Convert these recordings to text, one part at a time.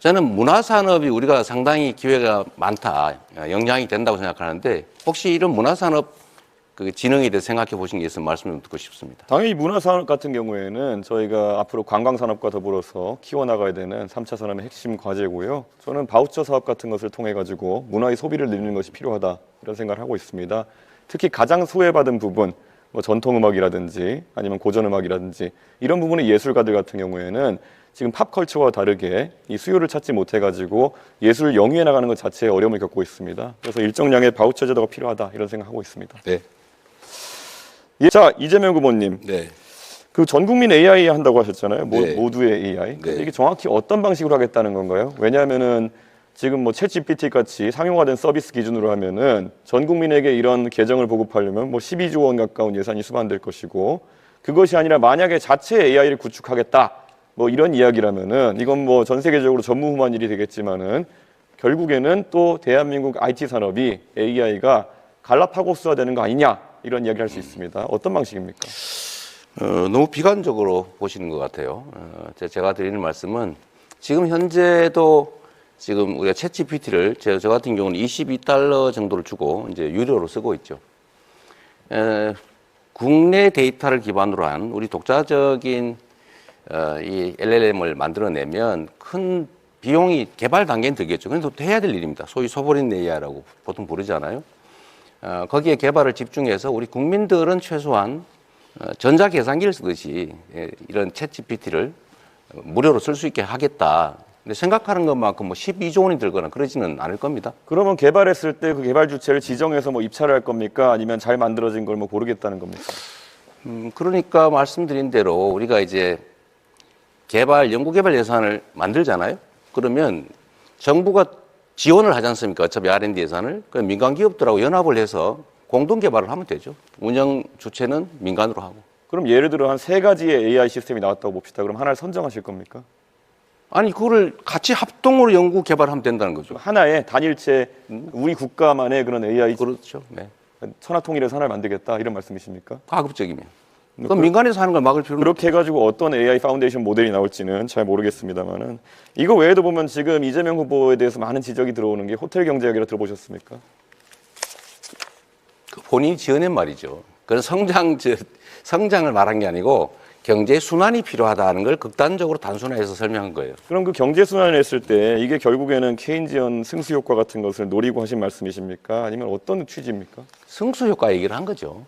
저는 문화산업이 우리가 상당히 기회가 많다, 영향이 된다고 생각하는데 혹시 이런 문화산업 그 진흥에 대해 생각해 보신 게 있으면 말씀 좀 듣고 싶습니다. 당연히 문화산업 같은 경우에는 저희가 앞으로 관광산업과 더불어서 키워나가야 되는 3차 산업의 핵심 과제고요. 저는 바우처 사업 같은 것을 통해 가지고 문화의 소비를 늘리는 것이 필요하다 이런 생각을 하고 있습니다. 특히 가장 소외받은 부분, 뭐 전통음악이라든지 아니면 고전음악이라든지 이런 부분의 예술가들 같은 경우에는 지금 팝컬처와 다르게 이 수요를 찾지 못해가지고 예술 영위해 나가는 것 자체에 어려움을 겪고 있습니다. 그래서 일정량의 바우처 제도가 필요하다 이런 생각하고 있습니다. 네. 예, 자, 이재명 후보님. 네. 그 전 국민 AI 한다고 하셨잖아요. 네. 모두의 AI. 네. 이게 정확히 어떤 방식으로 하겠다는 건가요? 왜냐하면은 지금 뭐 챗GPT 같이 상용화된 서비스 기준으로 하면은 전 국민에게 이런 계정을 보급하려면 뭐 12조 원 가까운 예산이 수반될 것이고 그것이 아니라 만약에 자체 AI를 구축하겠다. 뭐 이런 이야기라면은 이건 뭐 전 세계적으로 전무후무한 일이 되겠지만은 결국에는 또 대한민국 IT 산업이 AI가 갈라파고스화 되는 거 아니냐 이런 이야기를 할 수 있습니다. 어떤 방식입니까? 너무 비관적으로 보시는 것 같아요. 제가 드리는 말씀은 지금 현재도 지금 우리가 챗 GPT를 저 같은 경우는 $22 정도를 주고 이제 유료로 쓰고 있죠. 국내 데이터를 기반으로 한 우리 독자적인 이 LLM을 만들어내면 큰 비용이 개발 단계는 들겠죠. 그런데 또 해야 될 일입니다. 소위 소버린 AI라고 보통 부르잖아요. 거기에 개발을 집중해서 우리 국민들은 최소한 전자계산기를 쓰듯이 이런 챗 GPT를 무료로 쓸 수 있게 하겠다. 근데 생각하는 것만큼 뭐 12조 원이 들거나 그러지는 않을 겁니다. 그러면 개발했을 때 그 개발 주체를 지정해서 뭐 입찰을 할 겁니까? 아니면 잘 만들어진 걸 뭐 고르겠다는 겁니까? 그러니까 말씀드린 대로 우리가 이제 연구개발 예산을 만들잖아요. 그러면 정부가 지원을 하지 않습니까? 어차피 R&D 예산을. 그럼 민간 기업들하고 연합을 해서 공동 개발을 하면 되죠. 운영 주체는 민간으로 하고. 그럼 예를 들어 한 3가지의 AI 시스템이 나왔다고 봅시다. 그럼 하나를 선정하실 겁니까? 아니 그거를 같이 합동으로 연구 개발하면 된다는 거죠. 하나의 단일체 우리 국가만의 그런 AI 그렇죠. 네. 천하통일해서 하나를 만들겠다 이런 말씀이십니까? 가급적이면. 그럼 민간에서 하는 걸 막을 필요는 그렇게 해가지고 어떤 AI 파운데이션 모델이 나올지는 잘 모르겠습니다만은 이거 외에도 보면 지금 이재명 후보에 대해서 많은 지적이 들어오는 게 호텔 경제 이야기를 들어보셨습니까? 본인이 지어낸 말이죠. 그건 성장을 말한 게 아니고 경제 순환이 필요하다는 걸 극단적으로 단순화해서 설명한 거예요. 그럼 그 경제 순환을 했을 때 이게 결국에는 케인지언 승수 효과 같은 것을 노리고 하신 말씀이십니까? 아니면 어떤 취지입니까? 승수 효과 얘기를 한 거죠.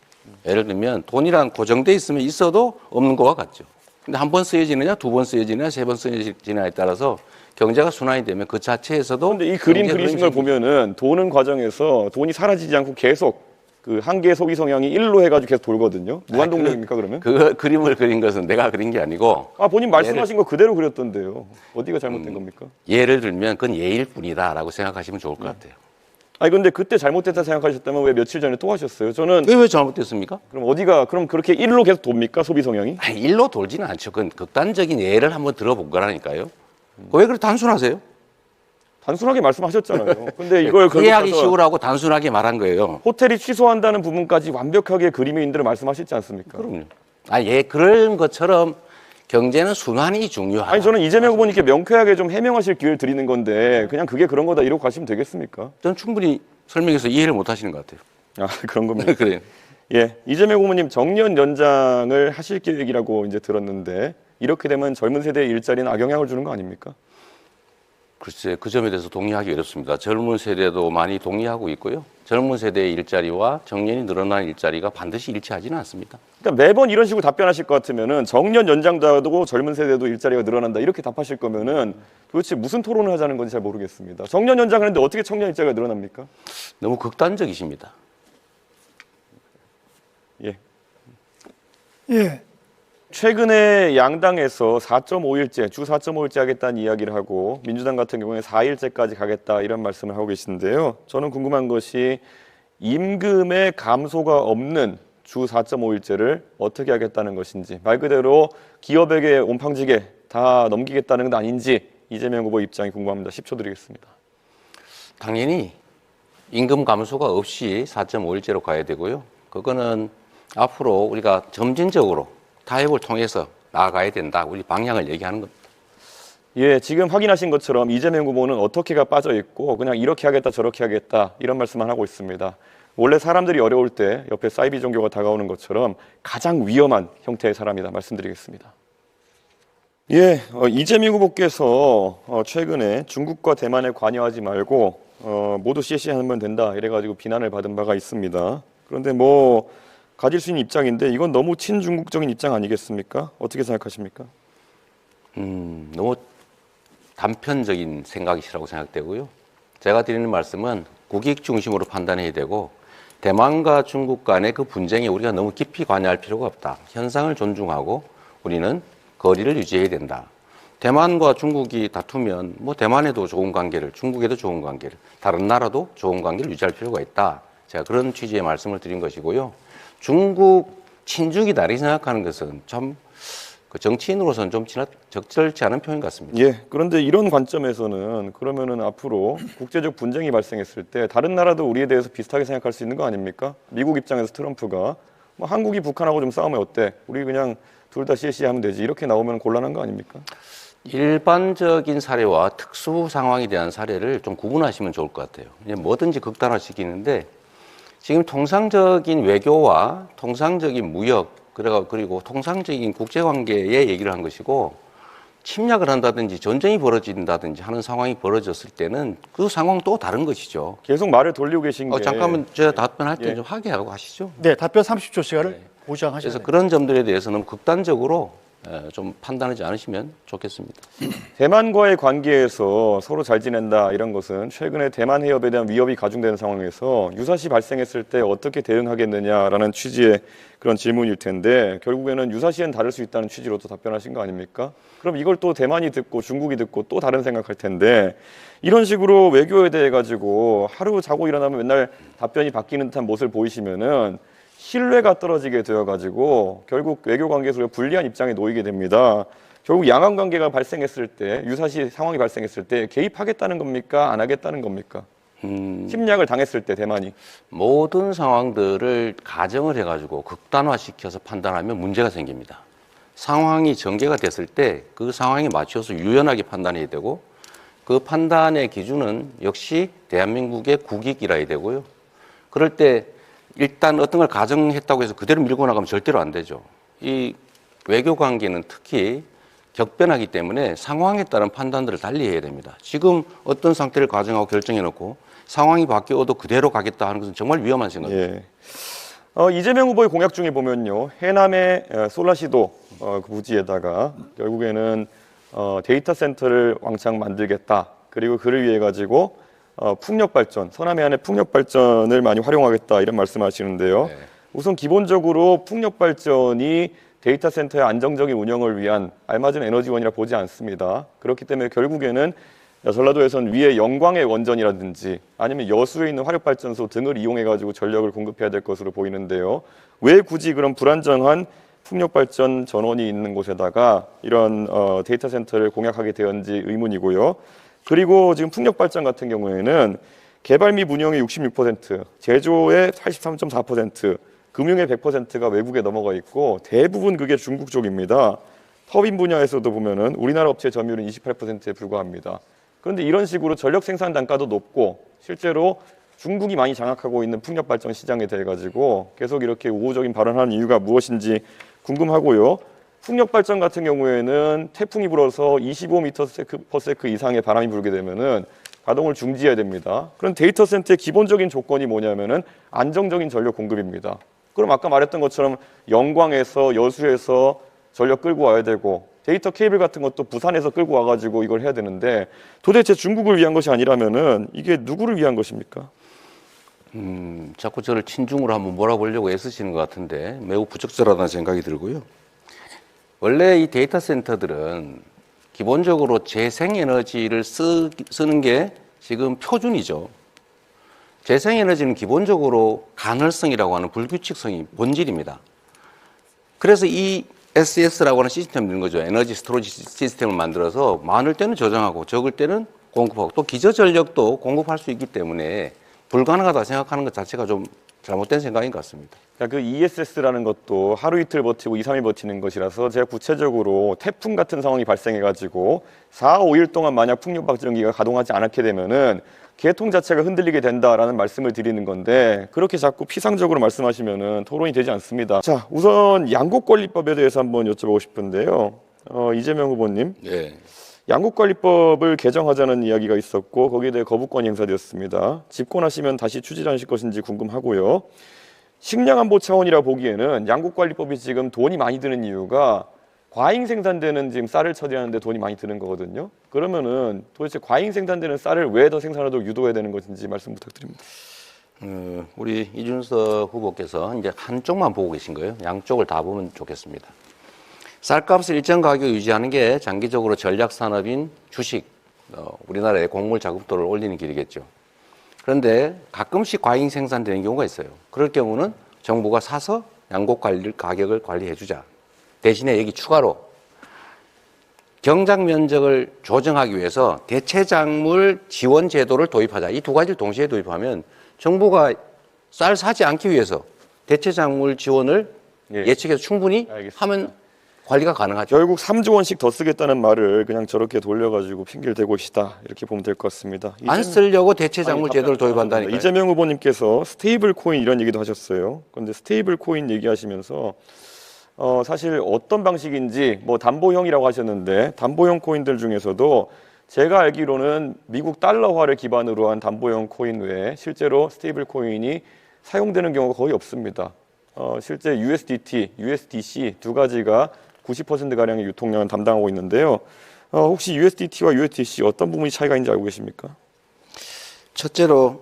예를 들면 돈이란 고정돼 있으면 있어도 없는 거와 같죠. 근데 한 번 쓰여지느냐, 2번 쓰여지느냐, 3번 쓰여지느냐에 따라서 경제가 순환이 되면 그 자체에서도. 그런데 이 그림 그리신 걸 보면은 도는 과정에서 돈이 사라지지 않고 계속 그 한계 소비 성향이 1로 해가지고 계속 돌거든요. 무한동력입니까 그러면? 그 그림을 그린 것은 내가 그린 게 아니고. 본인 말씀하신 거 그대로 그렸던데요. 어디가 잘못된 겁니까? 예를 들면 그건 예일 뿐이다라고 생각하시면 좋을 것 같아요. 아니 근데 그때 잘못됐다 생각하셨다면 왜 며칠 전에 또 하셨어요? 저는 왜 잘못됐습니까? 그럼 그렇게 1로 계속 돕니까 소비 성향이? 아니, 일로 돌지는 않죠. 그건 극단적인 예를 한번 들어본 거라니까요. 왜 그렇게 단순하세요? 단순하게 말씀하셨잖아요. 근데 이걸 이해하기 쉬우라고 단순하게 말한 거예요. 호텔이 취소한다는 부분까지 완벽하게 그림의 인들을 말씀하시지 않습니까? 그럼요. 그런 것처럼 경제는 순환이 중요하다. 아니 저는 이재명 후보님께 명쾌하게 좀 해명하실 기회를 드리는 건데 그냥 그게 그런 거다 이러고 가시면 되겠습니까? 저는 충분히 설명해서 이해를 못 하시는 것 같아요. 그런 겁니다. 그래요. 예, 이재명 후보님 정년 연장을 하실 계획이라고 이제 들었는데 이렇게 되면 젊은 세대의 일자리는 악영향을 주는 거 아닙니까? 글쎄, 그 점에 대해서 동의하기 어렵습니다. 젊은 세대도 많이 동의하고 있고요. 젊은 세대의 일자리와 정년이 늘어나는 일자리가 반드시 일치하지는 않습니다. 그러니까 매번 이런 식으로 답변하실 것 같으면은 정년 연장도 하고 젊은 세대도 일자리가 늘어난다 이렇게 답하실 거면은 도대체 무슨 토론을 하자는 건지 잘 모르겠습니다. 정년 연장하는데 어떻게 청년 일자리가 늘어납니까? 너무 극단적이십니다. 예. 예. 최근에 양당에서 4.5일제, 주 4.5일제 하겠다는 이야기를 하고 민주당 같은 경우에 4일제까지 가겠다 이런 말씀을 하고 계시는데요. 저는 궁금한 것이 임금의 감소가 없는 주 4.5일제를 어떻게 하겠다는 것인지 말 그대로 기업에게 온팡지게 다 넘기겠다는 건 아닌지 이재명 후보 입장이 궁금합니다. 10초 드리겠습니다. 당연히 임금 감소가 없이 4.5일제로 가야 되고요. 그거는 앞으로 우리가 점진적으로 타협을 통해서 나아가야 된다. 우리 방향을 얘기하는 겁니다. 예, 지금 확인하신 것처럼 이재명 후보는 어떻게가 빠져 있고 그냥 이렇게 하겠다 저렇게 하겠다 이런 말씀만 하고 있습니다. 원래 사람들이 어려울 때 옆에 사이비 종교가 다가오는 것처럼 가장 위험한 형태의 사람이다 말씀드리겠습니다. 예, 이재명 후보께서 최근에 중국과 대만에 관여하지 말고 모두 CC하면 된다 이래가지고 비난을 받은 바가 있습니다. 그런데 뭐 가질 수 있는 입장인데 이건 너무 친중국적인 입장 아니겠습니까? 어떻게 생각하십니까? 너무 단편적인 생각이시라고 생각되고요. 제가 드리는 말씀은 국익 중심으로 판단해야 되고 대만과 중국 간의 그 분쟁에 우리가 너무 깊이 관여할 필요가 없다. 현상을 존중하고 우리는 거리를 유지해야 된다. 대만과 중국이 다투면 뭐 대만에도 좋은 관계를, 중국에도 좋은 관계를, 다른 나라도 좋은 관계를 유지할 필요가 있다. 제가 그런 취지의 말씀을 드린 것이고요. 중국 친중이 다르게 생각하는 것은 참 그 정치인으로서는 좀 적절치 않은 표현 같습니다. 예, 그런데 이런 관점에서는 그러면은 앞으로 국제적 분쟁이 발생했을 때 다른 나라도 우리에 대해서 비슷하게 생각할 수 있는 거 아닙니까? 미국 입장에서 트럼프가 뭐 한국이 북한하고 좀 싸우면 어때? 우리 그냥 둘 다 CC하면 되지 이렇게 나오면 곤란한 거 아닙니까? 일반적인 사례와 특수 상황에 대한 사례를 좀 구분하시면 좋을 것 같아요. 뭐든지 극단화시키는데 지금 통상적인 외교와 통상적인 무역 그리고 통상적인 국제관계의 얘기를 한 것이고 침략을 한다든지 전쟁이 벌어진다든지 하는 상황이 벌어졌을 때는 그 상황은 또 다른 것이죠. 계속 말을 돌리고 계신 게 잠깐만 제가 답변할 때 예. 좀 하게 하시죠. 네, 답변 30초 시간을 보장하셔야 그래서 됩니다. 그런 점들에 대해서는 극단적으로 좀 판단하지 않으시면 좋겠습니다. 대만과의 관계에서 서로 잘 지낸다 이런 것은 최근에 대만 해협에 대한 위협이 가중되는 상황에서 유사시 발생했을 때 어떻게 대응하겠느냐라는 취지의 그런 질문일 텐데 결국에는 유사시엔 다를 수 있다는 취지로 또 답변하신 거 아닙니까? 그럼 이걸 또 대만이 듣고 중국이 듣고 또 다른 생각할 텐데 이런 식으로 외교에 대해 가지고 하루 자고 일어나면 맨날 답변이 바뀌는 듯한 모습을 보이시면은 신뢰가 떨어지게 되어가지고 결국 외교 관계에서 불리한 입장에 놓이게 됩니다. 결국 양안 관계가 발생했을 때 유사시 상황이 발생했을 때 개입하겠다는 겁니까? 안 하겠다는 겁니까? 침략을 당했을 때 대만이 모든 상황들을 가정을 해가지고 극단화시켜서 판단하면 문제가 생깁니다. 상황이 전개가 됐을 때 그 상황에 맞춰서 유연하게 판단해야 되고 그 판단의 기준은 역시 대한민국의 국익이라야 되고요. 그럴 때 일단 어떤 걸 가정했다고 해서 그대로 밀고 나가면 절대로 안 되죠. 이 외교 관계는 특히 격변하기 때문에 상황에 따른 판단들을 달리 해야 됩니다. 지금 어떤 상태를 가정하고 결정해놓고 상황이 바뀌어도 그대로 가겠다 하는 것은 정말 위험한 생각입니다. 예. 이재명 후보의 공약 중에 보면요. 해남의 솔라시도 그 부지에다가 결국에는 데이터 센터를 왕창 만들겠다. 그리고 그를 위해 가지고 풍력 발전, 서남 해안의 풍력 발전을 많이 활용하겠다 이런 말씀하시는데요. 네. 우선 기본적으로 풍력 발전이 데이터 센터의 안정적인 운영을 위한 알맞은 에너지원이라 보지 않습니다. 그렇기 때문에 결국에는 전라도에선 위에 영광의 원전이라든지 아니면 여수에 있는 화력발전소 등을 이용해가지고 전력을 공급해야 될 것으로 보이는데요. 왜 굳이 그런 불안정한 풍력발전 전원이 있는 곳에다가 이런 데이터 센터를 공약하게 되었는지 의문이고요. 그리고 지금 풍력발전 같은 경우에는 개발 및 운영의 66%, 제조의 83.4%, 금융의 100%가 외국에 넘어가 있고 대부분 그게 중국 쪽입니다. 터빈 분야에서도 보면은 우리나라 업체 점유율은 28%에 불과합니다. 그런데 이런 식으로 전력 생산 단가도 높고 실제로 중국이 많이 장악하고 있는 풍력 발전 시장에 대해 가지고 계속 이렇게 우호적인 발언하는 이유가 무엇인지 궁금하고요. 풍력 발전 같은 경우에는 태풍이 불어서 25m/s 이상의 바람이 불게 되면은 가동을 중지해야 됩니다. 그런 데이터 센터의 기본적인 조건이 뭐냐면은 안정적인 전력 공급입니다. 그럼 아까 말했던 것처럼 영광에서 여수에서 전력 끌고 와야 되고 데이터 케이블 같은 것도 부산에서 끌고 와가지고 이걸 해야 되는데 도대체 중국을 위한 것이 아니라면은 이게 누구를 위한 것입니까? 자꾸 저를 친중으로 한번 몰아보려고 애쓰시는 것 같은데 매우 부적절하다는 생각이 들고요. 원래 이 데이터 센터들은 기본적으로 재생에너지를 쓰는 게 지금 표준이죠. 재생에너지는 기본적으로 간헐성이라고 하는 불규칙성이 본질입니다. 그래서 이 SS라고 하는 시스템을 넣는 거죠. 에너지 스토리지 시스템을 만들어서 많을 때는 저장하고 적을 때는 공급하고 또 기저전력도 공급할 수 있기 때문에 불가능하다 생각하는 것 자체가 좀 잘못된 생각인 것 같습니다. 그러니까 그 ESS라는 것도 하루 이틀 버티고 2, 3일 버티는 것이라서 제가 구체적으로 태풍 같은 상황이 발생해가지고 4, 5일 동안 만약 풍력 발전기가 가동하지 않게 되면은 계통 자체가 흔들리게 된다라는 말씀을 드리는 건데 그렇게 자꾸 피상적으로 말씀하시면은 토론이 되지 않습니다. 자, 우선 양국관리법에 대해서 한번 여쭤보고 싶은데요. 이재명 후보님. 네. 양국관리법을 개정하자는 이야기가 있었고 거기에 대해 거부권이 행사되었습니다. 집권하시면 다시 추진하실 것인지 궁금하고요. 식량안보 차원이라 보기에는 양국관리법이 지금 돈이 많이 드는 이유가 과잉 생산되는 지금 쌀을 처리하는데 돈이 많이 드는 거거든요. 그러면은 도대체 과잉 생산되는 쌀을 왜 더 생산하도록 유도해야 되는 것인지 말씀 부탁드립니다. 우리 이준석 후보께서 이제 한쪽만 보고 계신 거예요. 양쪽을 다 보면 좋겠습니다. 쌀값을 일정 가격 유지하는 게 장기적으로 전략 산업인 주식, 우리나라의 곡물 자급도를 올리는 길이겠죠. 그런데 가끔씩 과잉 생산되는 경우가 있어요. 그럴 경우는 정부가 사서 양곡 가격을 관리해 주자. 대신에 여기 추가로 경작 면적을 조정하기 위해서 대체작물 지원 제도를 도입하자. 이 두 가지를 동시에 도입하면 정부가 쌀 사지 않기 위해서 대체작물 지원을 예측해서 충분히 알겠습니다. 하면 관리가 가능하죠. 결국 3조 원씩 더 쓰겠다는 말을 그냥 저렇게 돌려가지고 핑계를 대고 계시다 이렇게 보면 될 것 같습니다. 안 쓰려고 대체작물 제도를 도입한다니까요. 이재명 후보님께서 스테이블 코인 이런 얘기도 하셨어요. 그런데 스테이블 코인 얘기하시면서 사실 어떤 방식인지 뭐 담보형이라고 하셨는데 담보형 코인들 중에서도 제가 알기로는 미국 달러화를 기반으로 한 담보형 코인 외에 실제로 스테이블 코인이 사용되는 경우가 거의 없습니다. 실제 USDT, USDC 두 가지가 90%가량의 유통량을 담당하고 있는데요. 혹시 USDT와 USDC 어떤 부분이 차이가 있는지 알고 계십니까? 첫째로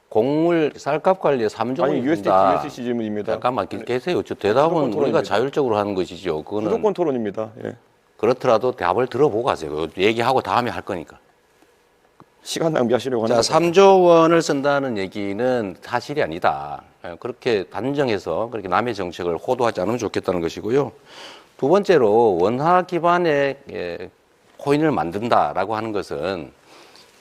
곡물 쌀값 관리에 3조 원이 USDT, 든다. USDC 질문입니다. 잠깐만 계세요. 저 대답은 무조건 우리가 토론입니다. 자율적으로 하는 것이죠. 그거는 무조건 토론입니다. 예. 그렇더라도 답을 들어보고 하세요. 얘기하고 다음에 할 거니까. 시간 낭비하시려고 하는 자, 거죠. 3조 원을 쓴다는 얘기는 사실이 아니다. 그렇게 단정해서 그렇게 남의 정책을 호도하지 않으면 좋겠다는 것이고요. 두 번째로 원화 기반의 코인을 만든다라고 하는 것은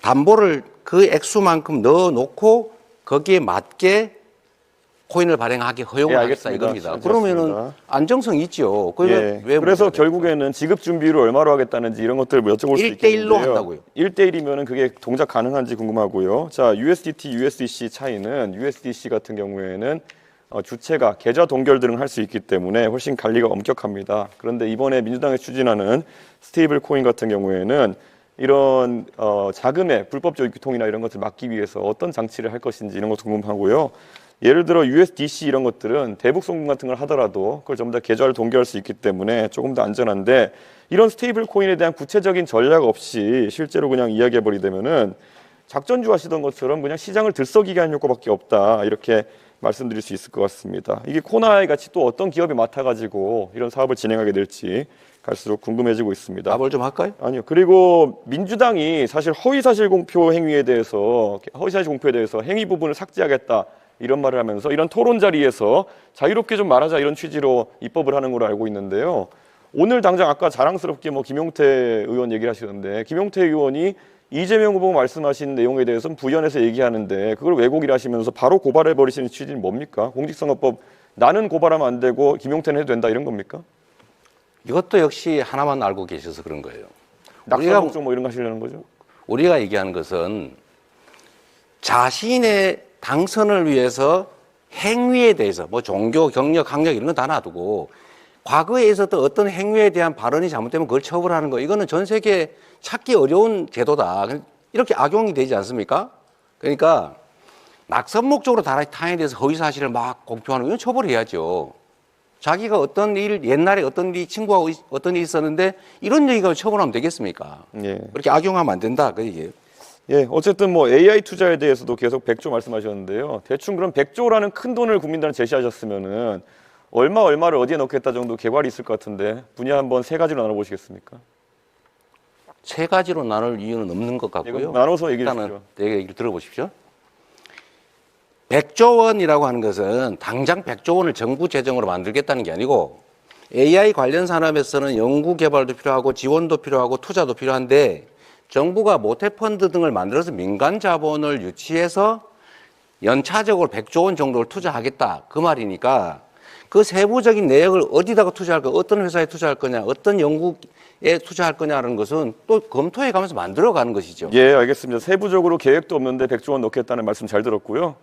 담보를 그 액수만큼 넣어놓고 거기에 맞게 코인을 발행하게 허용을 하겠다 알겠습니다. 이겁니다. 잘 그러면은 들었습니다. 안정성 있죠. 예. 그래서 결국에는 지급 준비를 얼마로 하겠다는지 이런 것들을 여쭤볼 수 1대1로 있겠는데요. 한다고요. 1대1이면은 그게 동작 가능한지 궁금하고요. 자, USDT, USDC 차이는 USDC 같은 경우에는 주체가 계좌 동결 등을 할 수 있기 때문에 훨씬 관리가 엄격합니다. 그런데 이번에 민주당이 추진하는 스테이블 코인 같은 경우에는 이런 자금의 불법적 유통이나 이런 것을 막기 위해서 어떤 장치를 할 것인지 이런 것도 궁금하고요. 예를 들어 USDC 이런 것들은 대북 송금 같은 걸 하더라도 그걸 전부 다 계좌를 동결할 수 있기 때문에 조금 더 안전한데 이런 스테이블 코인에 대한 구체적인 전략 없이 실제로 그냥 이야기해 버리되면은 작전주 하시던 것처럼 그냥 시장을 들썩이게 하는 효과밖에 없다 이렇게 말씀드릴 수 있을 것 같습니다. 이게 코나이 같이 또 어떤 기업이 맡아가지고 이런 사업을 진행하게 될지 갈수록 궁금해지고 있습니다. 답을 좀 할까요? 아니요. 그리고 민주당이 사실 허위사실 공표 행위에 대해서 행위 부분을 삭제하겠다 이런 말을 하면서 이런 토론 자리에서 자유롭게 좀 말하자 이런 취지로 입법을 하는 걸로 알고 있는데요. 오늘 당장 아까 자랑스럽게 김용태 의원 얘기를 하시던데 김용태 의원이 이재명 후보 말씀하신 내용에 대해서는 부연해서 얘기하는데 그걸 왜곡이라 하시면서 바로 고발해 버리시는 취지는 뭡니까? 공직선거법 나는 고발하면 안 되고 김용태는 해도 된다 이런 겁니까? 이것도 역시 하나만 알고 계셔서 그런 거예요. 낙선 목적 뭐 이런 거 하시려는 거죠? 우리가 얘기하는 것은 자신의 당선을 위해서 행위에 대해서 뭐 종교, 경력, 학력 이런 건 다 놔두고 과거에 있었던 어떤 행위에 대한 발언이 잘못되면 그걸 처벌하는 거 이거는 전 세계 찾기 어려운 제도다. 이렇게 악용이 되지 않습니까? 그러니까 낙선 목적으로 타인에 대해서 허위 사실을 막 공표하는 건 처벌해야죠. 자기가 어떤 일, 옛날에 어떤 일, 친구하고 어떤 일이 있었는데 이런 얘기가 처벌하면 되겠습니까? 예. 그렇게 악용하면 안 된다. 그 얘기예요. 예, 어쨌든 AI 투자에 대해서도 계속 100조 말씀하셨는데요. 대충 그럼 100조라는 큰 돈을 국민들한테 제시하셨으면은 얼마를 어디에 넣겠다 정도 개괄이 있을 것 같은데 분야 한번 세 가지로 나눠보시겠습니까? 세 가지로 나눌 이유는 없는 것 같고요. 나눠서 얘기해 일단은 주시죠. 내 얘기를 들어보십시오. 100조 원이라고 하는 것은 당장 100조 원을 정부 재정으로 만들겠다는 게 아니고 AI 관련 산업에서는 연구 개발도 필요하고 지원도 필요하고 투자도 필요한데 정부가 모태펀드 등을 만들어서 민간 자본을 유치해서 연차적으로 100조 원 정도를 투자하겠다 그 말이니까 그 세부적인 내역을 어디다가 투자할 거냐, 어떤 회사에 투자할 거냐, 어떤 연구에 투자할 거냐라는 것은 또 검토해 가면서 만들어가는 것이죠. 예, 알겠습니다. 세부적으로 계획도 없는데 100조 원 넣겠다는 말씀 잘 들었고요.